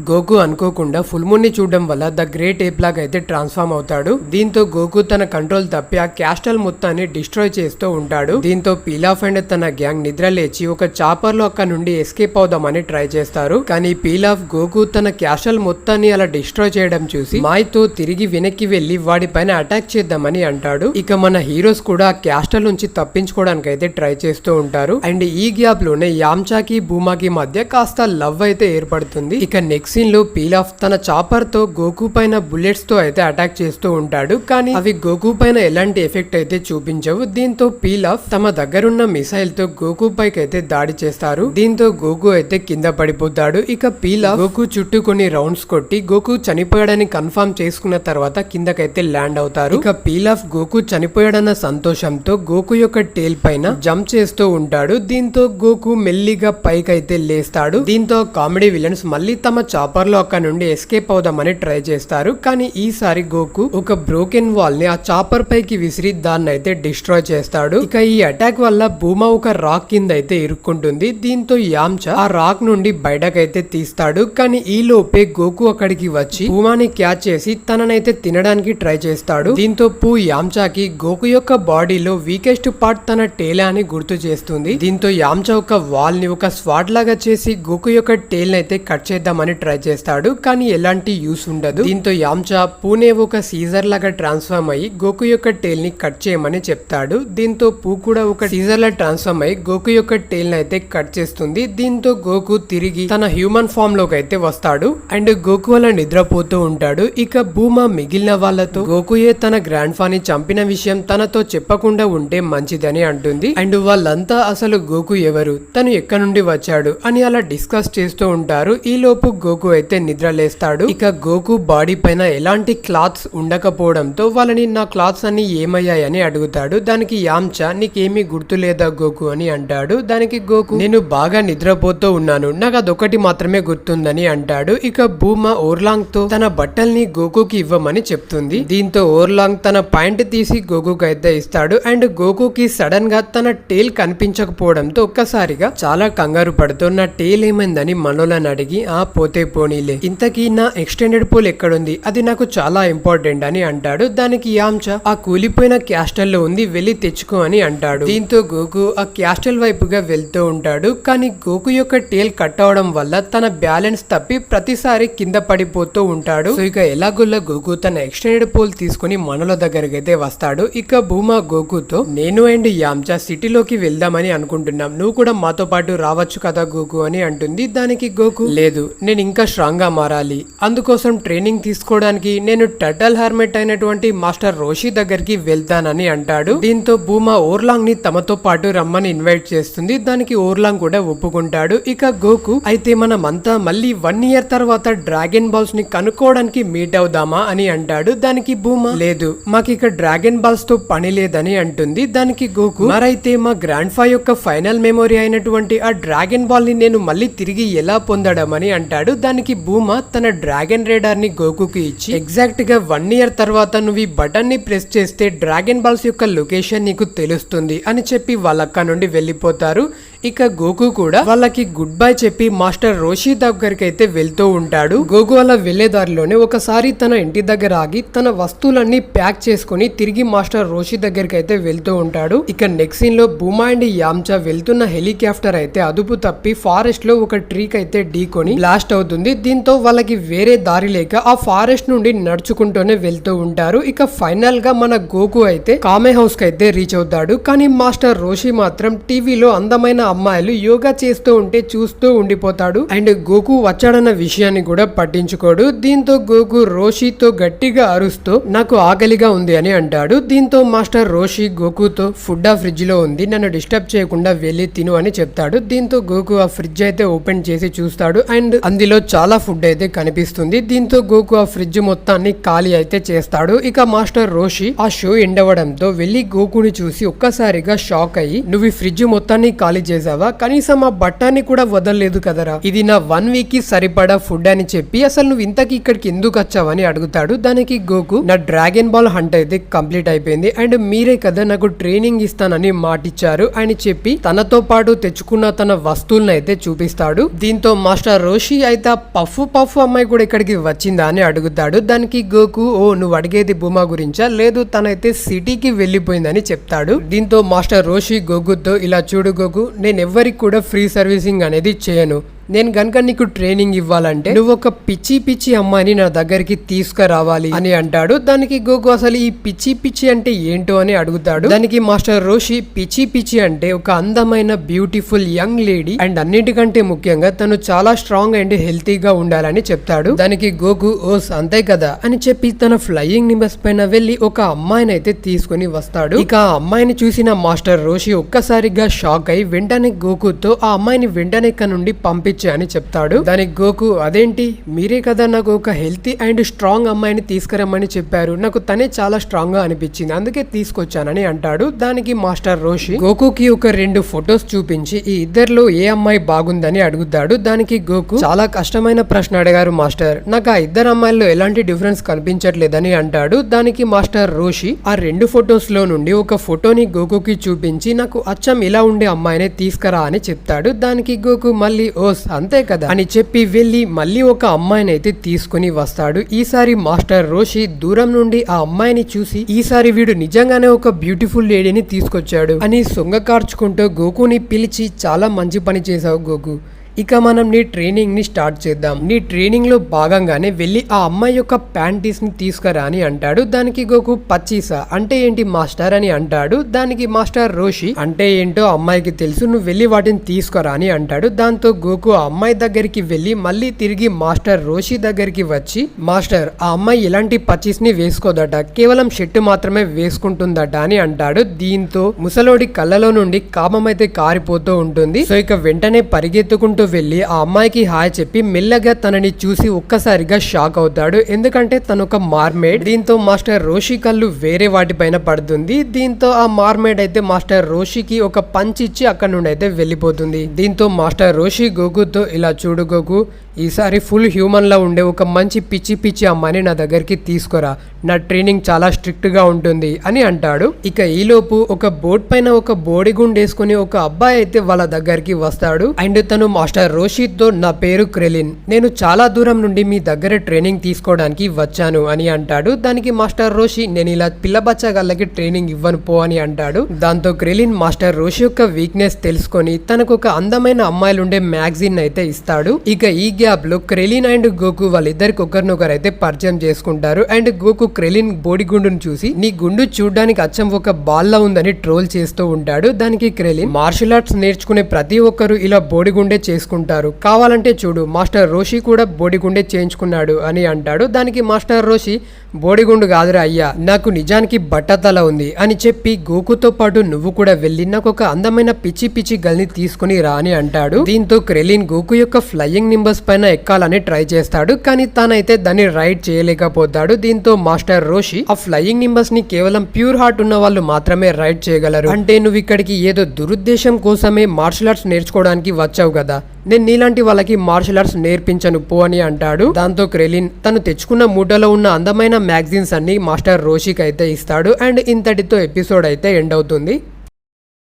గోకు అనుకోకుండా full moon ని చూడడం వల్ల ద గ్రేట్ ఏప్ లాగా అయితే ట్రాన్స్ఫార్మ్ అవుతాడు. దీంతో గోకు తన కంట్రోల్ తప్పి ఆ క్యాస్టల్ మొత్తాన్ని డిస్ట్రాయ్ చేస్తూ ఉంటాడు. దీంతో పీలాఫ్ అండ్ తన గ్యాంగ్ నిద్ర లేచి ఒక చాపర్ లో అక్కడ నుండి ఎస్కేప్ అవుదామని ట్రై చేస్తారు. కానీ పీలాఫ్ గోకు తన క్యాస్టల్ మొత్తాన్ని అలా డిస్ట్రాయ్ చేయడం చూసి మాయ్ తో తిరిగి వెనక్కి వెళ్లి వాడిపైన అటాక్ చేద్దామని అంటాడు. ఇక మన హీరోస్ కూడా ఆ క్యాస్టల్ నుంచి తప్పించుకోవడానికి అయితే ట్రై చేస్తూ ఉంటారు. అండ్ ఈ గ్యాప్ లోనే యామ్చాకి బూమాకి మధ్య కాస్త లవ్ అయితే ఏర్పడుతుంది. ఇక నెక్స్ట్ సీన్ లో పీలాఫ్ తన చాపర్ తో గోకు పైన బుల్లెట్స్ తో అయితే అటాక్ చేస్తూ ఉంటాడు. కానీ అవి గోకు పైన ఎలాంటి ఎఫెక్ట్ అయితే చూపించవు. దీంతో పీలాఫ్ తమ దగ్గరున్న మిసైల్ తో గోకు పైకి అయితే దాడి చేస్తారు. దీంతో గోకు అయితే కింద పడిపోతాడు. ఇక పీలాఫ్ గోకు చుట్టూ కొన్ని రౌండ్స్ కొట్టి గోకు చనిపోయాడని కన్ఫర్మ్ చేసుకున్న తర్వాత కిందకైతే ల్యాండ్ అవుతారు. ఇక పీలాఫ్ గోకు చనిపోయాడన్న సంతోషంతో గోకు యొక్క టేల్ పైన జంప్ చేస్తూ ఉంటాడు. దీంతో గోకు మెల్లిగా పైకైతే లేస్తాడు. దీంతో కామెడీ విలన్స్ మళ్ళీ తమ చాపర్ లో అక్కడ నుండి ఎస్కేప్ అవుదామని ట్రై చేస్తారు. కానీ ఈసారి గోకు ఒక బ్రోకెన్ వాల్ ని ఆ చాపర్ పైకి విసిరి దాన్ని అయితే డిస్ట్రాయ్ చేస్తాడు. ఇక ఈ అటాక్ వల్ల బూమా ఒక రాక్ కింద అయితే ఇరుక్కుంటుంది. దీంతో యామ్చా ఆ రాక్ నుండి బయటకైతే తీస్తాడు. కానీ ఈ లోపే గోకు అక్కడికి వచ్చి బూమాని క్యాచ్ చేసి తననైతే తినడానికి ట్రై చేస్తాడు. దీంతో యామ్చాకి గోకు యొక్క బాడీలో వీకెస్ట్ పార్ట్ తన టేల్ అని గుర్తు చేస్తుంది. దీంతో యామ్చా ఒక వాల్ ని ఒక స్వాట్ లాగా చేసి గోకు యొక్క టేల్ అయితే కట్ చేద్దామని ట్రై చేస్తాడు. కానీ ఎలాంటి యూస్ ఉండదు. దీంతో యామ్చా పూనే ఒక సీజర్ లాగా ట్రాన్స్ఫార్మ్ అయ్యి గోకు యొక్క టేల్ ని కట్ చేయమని చెప్తాడు. దీంతో పూ కూడా ఒక సీజర్ లా ట్రాన్స్ఫార్మ్ అయ్యి గోకు యొక్క టేల్ ని అయితే కట్ చేస్తుంది. దీంతో గోకు తిరిగి తన హ్యూమన్ ఫామ్ లోకి అయితే వస్తాడు. అండ్ గోకు అలా నిద్రపోతూ ఉంటాడు. ఇక బూమా మిగిలిన వాళ్ళతో గోకుయే తన గ్రాండ్ ఫాని చంపిన విషయం తనతో చెప్పకుండా ఉంటే మంచిదని అంటుంది. అండ్ వాళ్ళంతా అసలు గోకు ఎవరు, తను ఎక్కడి నుండి వచ్చాడు అని అలా డిస్కస్ చేస్తూ ఉంటారు. ఈ లోపు గోకు అయితే నిద్ర లేస్తాడు. ఇక గోకు బాడీ పైన ఎలాంటి క్లాత్స్ ఉండకపోవడంతో వాళ్ళని నా క్లాత్స్ అన్ని ఏమయ్యాయని అడుగుతాడు. దానికి యామ్చా నీకేమీ గుర్తులేదా గోకు అని అంటాడు. దానికి గోకు నేను బాగా నిద్రపోతూ ఉన్నాను, నాకు అదొకటి మాత్రమే గుర్తుందని అంటాడు. ఇక బూమా ఓర్లాంగ్ తో తన బట్టల్ని గోకుకి ఇవ్వమని చెప్తుంది. దీంతో ఓర్లాంగ్ తన పాయింట్ తీసి గోకుకి అయితే ఇస్తాడు. అండ్ గోకుకి సడన్ గా తన టేల్ కనిపించకపోవడంతో ఒక్కసారిగా చాలా కంగారు పడుతూ నా టేల్ ఏమైందని మనోలని అడిగి ఆ పోతే పోనీలే, ఇంతకీ నా ఎక్స్టెండెడ్ పోల్ ఎక్కడుంది, అది నాకు చాలా ఇంపార్టెంట్ అని అంటాడు. దానికి యామ్చా ఆ కూలిపోయిన క్యాస్టల్ లో ఉంది, వెళ్ళి తెచ్చుకో అని అంటాడు. దీంతో గోకు ఆ క్యాస్టల్ వైపుగా వెళ్తూ ఉంటాడు. కానీ గోకు యొక్క టేల్ కట్ అవడం వల్ల తన బ్యాలెన్స్ తప్పి ప్రతిసారి కింద పడిపోతూ ఉంటాడు. సో ఇక ఎలాగోలా గోకు తన ఎక్స్టెండెడ్ పోల్ తీసుకుని మనల దగ్గరికి అయితే వస్తాడు. ఇక బూమా గోకుతో నేను అండ్ యామ్చా సిటీలోకి వెళ్దామని అనుకుంటున్నాం, నువ్వు కూడా మాతో పాటు రావచ్చు కదా గోకు అని అంటుంది. దానికి గోకు లేదు, నేను ఇంకా స్ట్రాంగ్ గా మారాలి, అందుకోసం ట్రైనింగ్ తీసుకోవడానికి నేను టర్టల్ హెర్మెట్ అయినటువంటి మాస్టర్ రోషి దగ్గరికి వెళ్తానని అంటాడు. దీంతో బూమా ఓర్లాంగ్ ని తమతో పాటు రమ్మని ఇన్వైట్ చేస్తుంది. దానికి ఓర్లాంగ్ కూడా ఒప్పుకుంటాడు. ఇక గోకు అయితే మనమంతా మళ్ళీ 1 year తర్వాత డ్రాగన్ బాల్స్ ని కనుక్కోవడానికి మీట్ అవుదామా అని అంటాడు. దానికి బూమా లేదు, మాకు ఇక డ్రాగన్ బాల్స్ తో పని లేదని అంటుంది. దానికి గోకు మరైతే మా గ్రాండ్ ఫా యొక్క ఫైనల్ మెమొరీ అయినటువంటి ఆ డ్రాగన్ బాల్ ని నేను మళ్ళీ తిరిగి ఎలా పొందడం అని అంటాడు. దానికి బూమా తన డ్రాగన్ రేడార్ ని గోకుకి ఇచ్చి ఎగ్జాక్ట్ గా 1 year తర్వాత నువ్వు ఈ బటన్ ని ప్రెస్ చేస్తే డ్రాగన్ బాల్స్ యొక్క లొకేషన్ నీకు తెలుస్తుంది అని చెప్పి వాళ్ళక్క నుండి వెళ్ళిపోతారు. ఇక గోకు కూడా వాళ్ళకి గుడ్ బై చెప్పి మాస్టర్ రోషి దగ్గరికి అయితే వెళ్తూ ఉంటాడు. గోకు అలా వెళ్లే దారిలోనే ఒకసారి తన ఇంటి దగ్గర ఆగి తన వస్తువులన్నీ ప్యాక్ చేసుకుని తిరిగి మాస్టర్ రోషి దగ్గరికి అయితే వెళ్తూ ఉంటాడు. ఇక నెక్స్ట్ సీన్ లో బూమా అండ్ యామ్చా వెళ్తున్న హెలికాప్టర్ అయితే అదుపు తప్పి ఫారెస్ట్ లో ఒక ట్రీకి అయితే ఢీకొని బ్లాస్ట్ అవుతుంది. దీంతో వాళ్ళకి వేరే దారి లేక ఆ ఫారెస్ట్ నుండి నడుచుకుంటూనే వెళ్తూ ఉంటారు. ఇక ఫైనల్ గా మన గోకు అయితే కామే హౌస్ కి అయితే రీచ్ అవుతాడు. కానీ మాస్టర్ రోషి మాత్రం టీవీలో అందమైన అమ్మాయిలు యోగా చేస్తూ ఉంటే చూస్తూ ఉండిపోతాడు. అండ్ గోకు వచ్చాడన్న విషయాన్ని కూడా పట్టించుకోడు. దీంతో గోకు రోషితో గట్టిగా అరుస్తూ నాకు ఆకలిగా ఉంది అని అంటాడు. దీంతో మాస్టర్ రోషి గోకుతో ఫుడ్ ఆ ఫ్రిడ్జ్ లో ఉంది, నన్ను డిస్టర్బ్ చేయకుండా వెళ్ళి తిను అని చెప్తాడు. దీంతో గోకు ఆ ఫ్రిడ్జ్ అయితే ఓపెన్ చేసి చూస్తాడు. అండ్ అందులో చాలా ఫుడ్ అయితే కనిపిస్తుంది. దీంతో గోకు ఆ ఫ్రిడ్జ్ మొత్తాన్ని ఖాళీ అయితే చేస్తాడు. ఇక మాస్టర్ రోషి ఆ షో ఎండవడంతో వెళ్లి గోకుని చూసి ఒక్కసారిగా షాక్ అయ్యి నువ్వు ఈ ఫ్రిడ్జ్ మొత్తాన్ని ఖాళీ చేసి చేసావా, కనీసం ఆ బట్టాన్ని కూడా వదలలేదు కదరా, ఇది నా 1 వీక్ కి సరిపడా ఫుడ్ అని చెప్పి అసలు నువ్వు ఇంతకి ఇక్కడికి ఎందుకు వచ్చావని అడుగుతాడు. దానికి గోకు నా డ్రాగన్ బాల్ హంట్ అయితే కంప్లీట్ అయిపోయింది అండ్ మీరే కదా నాకు ట్రైనింగ్ ఇస్తానని మాటిచ్చారు అని చెప్పి తనతో పాటు తెచ్చుకున్న తన వస్తువులను అయితే చూపిస్తాడు. దీంతో మాస్టర్ రోషి అయితే పఫ్ అమ్మాయి కూడా ఇక్కడికి వచ్చిందా అని అడుగుతాడు. దానికి గోకు ఓ నువ్వు అడిగేది భూమా గురించా, లేదు తనైతే సిటీకి వెళ్ళిపోయిందని చెప్తాడు. దీంతో మాస్టర్ రోషి గోకుతో ఇలా చూడు గోకు, నేను ఎవ్వరికి కూడా ఫ్రీ సర్వీసింగ్ అనేది చేయను, నేను గనుక నీకు ట్రైనింగ్ ఇవ్వాలంటే నువ్వు ఒక పిచ్చి అమ్మాయిని నా దగ్గరికి తీసుకురావాలి అని అంటాడు. దానికి గోకు అసలు ఈ పిచ్చి అంటే ఏంటో అని అడుగుతాడు. దానికి మాస్టర్ రోషి పిచ్చి అంటే ఒక అందమైన బ్యూటిఫుల్ యంగ్ లేడీ అండ్ అన్నిటికంటే ముఖ్యంగా తను చాలా స్ట్రాంగ్ అండ్ హెల్తీగా ఉండాలని చెప్తాడు. దానికి గోకు ఓస్ అంతే కదా అని చెప్పి తన ఫ్లయింగ్ నింబస్ పైన వెళ్లి ఒక అమ్మాయిని అయితే తీసుకుని వస్తాడు. ఇక ఆ అమ్మాయిని చూసిన మాస్టర్ రోషి ఒక్కసారిగా షాక్ అయి వెంటనే గోకుతో ఆ అమ్మాయిని వెంటనే ఇక్కడ నుండి పంపించి అని చెప్తాడు. దానికి గోకు అదేంటి, మీరే కదా నాకు ఒక హెల్తీ అండ్ స్ట్రాంగ్ అమ్మాయిని తీసుకురమ్మని చెప్పారు, నాకు తనే చాలా స్ట్రాంగ్ గా అనిపించింది అందుకే తీసుకొచ్చానని అంటాడు. దానికి మాస్టర్ రోషి గోకుకి ఒక 2 ఫొటోస్ చూపించి ఈ ఇద్దరిలో ఏ అమ్మాయి బాగుందని అడుగుతాడు. దానికి గోకు చాలా కష్టమైన ప్రశ్న అడిగారు మాస్టర్, నాకు ఆ ఇద్దరు అమ్మాయిల్లో ఎలాంటి డిఫరెన్స్ కనిపించట్లేదని అంటాడు. దానికి మాస్టర్ రోషి ఆ 2 ఫొటోస్ లో నుండి ఒక ఫోటోని గోకుకి చూపించి నాకు అచ్చం ఇలా ఉండే అమ్మాయినే తీసుకురా అని చెప్తాడు. దానికి గోకు మళ్ళీ ఓస్ అంతే కదా అని చెప్పి వెళ్లి మళ్ళీ ఒక అమ్మాయిని అయితే తీసుకుని వస్తాడు. ఈసారి మాస్టర్ రోషి దూరం నుండి ఆ అమ్మాయిని చూసి ఈసారి వీడు నిజంగానే ఒక బ్యూటిఫుల్ లేడీని తీసుకొచ్చాడు అని సొంగ కార్చుకుంటూ గోకుని పిలిచి చాలా మంచి పని చేశావు గోకు, ఇక మనం నీ ట్రైనింగ్ ని స్టార్ట్ చేద్దాం, నీ ట్రైనింగ్ లో భాగంగానే వెళ్లి ఆ అమ్మాయి యొక్క ప్యాంటీస్ ని తీసుకురా అని అంటాడు. దానికి గోకు పచ్చీసా అంటే ఏంటి మాస్టర్ అని అంటాడు. దానికి మాస్టర్ రోషి అంటే ఏంటో అమ్మాయికి తెలుసు, నువ్వు వెళ్లి వాటిని తీసుకురా అని అంటాడు. దాంతో గోకు ఆ అమ్మాయి దగ్గరికి వెళ్లి మళ్ళీ తిరిగి మాస్టర్ రోషి దగ్గరికి వచ్చి మాస్టర్ ఆ అమ్మాయి ఎలాంటి పచ్చీస్ ని వేసుకోదట, కేవలం షర్ట్ మాత్రమే వేసుకుంటుందట అని అంటాడు. దీంతో ముసలోడి కళ్ళలో నుండి కామం అయితే కారిపోతూ ఉంటుంది. సో ఇక వెంటనే పరిగెత్తుకుంటూ వెళ్లి ఆ అమ్మాయికి హాయ్ చెప్పి మెల్లగా తనని చూసి ఒక్కసారిగా షాక్ అవుతాడు, ఎందుకంటే తను ఒక మార్మేడ్. దీంతో మాస్టర్ రోషి కళ్ళు వేరే వాటిపైన పడుతుంది. దీంతో ఆ మార్మేడ్ అయితే మాస్టర్ రోషికి ఒక పంచ్ ఇచ్చి అక్కడ నుండి అయితే వెళ్ళిపోతుంది. దీంతో మాస్టర్ రోషి గోకుతో ఇలా చూడు గోకు, ఈసారి ఫుల్ హ్యూమన్ లా ఉండే ఒక మంచి పిచ్చి అమ్మాయిని నా దగ్గరికి తీసుకురా, నా ట్రైనింగ్ చాలా స్ట్రిక్ట్ గా ఉంటుంది అని అంటాడు. ఇక ఈలోపు ఒక బోట్ పైన ఒక బోడిగుండు వేసుకుని ఒక అబ్బాయి అయితే వాళ్ళ దగ్గరికి వస్తాడు అండ్ తను మాస్టర్ రోషితో నా పేరు క్రెలిన్, నేను చాలా దూరం నుండి మీ దగ్గర ట్రైనింగ్ తీసుకోవడానికి వచ్చాను అని అంటాడు. దానికి మాస్టర్ రోషి నేను ఇలా పిల్లబచ్చగాళ్ళకి ట్రైనింగ్ ఇవ్వను పో అని అంటాడు. దాంతో క్రెలిన్ మాస్టర్ రోషి యొక్క వీక్నెస్ తెలుసుకొని తనకు ఒక అందమైన అమ్మాయిలుండే మ్యాగజైన్ అయితే ఇస్తాడు. ఇక ఈ గ్యాప్ లో క్రెలిన్ అండ్ గోకు వాళ్ళిద్దరికి ఒకరినొకరు అయితే పరిచయం చేసుకుంటారు అండ్ గోకు క్రెలిన్ బోడిగుండును చూసి నీ గుండు చూడడానికి అచ్చం ఒక బాల్ లా ఉందని ట్రోల్ చేస్తూ ఉంటాడు. దానికి క్రెలిన్ మార్షల్ ఆర్ట్స్ నేర్చుకునే ప్రతి ఒక్కరు ఇలా బోడిగుండే చేసుకుంటారు, కావాలంటే చూడు మాస్టర్ రోషి కూడా బోడిగుండే చేయించుకున్నాడు అని అంటాడు. దానికి మాస్టర్ రోషి బోడిగుండు కాదురా అయ్యా, నాకు నిజానికి బట్టతల ఉంది అని చెప్పి గోకుతో పాటు నువ్వు కూడా వెళ్ళి నాకు ఒక అందమైన పిచ్చి గల్ని తీసుకుని రా అని అంటాడు. దీంతో క్రెలిన్ గోకు యొక్క ఫ్లయింగ్ నింబస్ పైన ఎక్కాలని ట్రై చేస్తాడు, కానీ తానైతే దాన్ని రైడ్ చేయలేకపోతాడు. దీంతో మాస్టర్ రోషి ఆ ఫ్లయింగ్ నింబస్ ని కేవలం ప్యూర్ హార్ట్ ఉన్న వాళ్ళు మాత్రమే రైడ్ చేయగలరు, అంటే నువ్వు ఇక్కడికి ఏదో దురుద్దేశం కోసమే మార్షల్ ఆర్ట్స్ నేర్చుకోవడానికి వచ్చావు కదా, నేను నీలాంటి వాళ్ళకి మార్షల్ ఆర్ట్స్ నేర్పించను పో అని అంటాడు. దాంతో క్రెలిన్ తను తెచ్చుకున్న మూటలో ఉన్న అందమైన మ్యాగజైన్స్ అన్ని మాస్టర్ రోషికి అయితే ఇస్తాడు అండ్ ఇంతటితో ఎపిసోడ్ అయితే ఎండ్ అవుతుంది.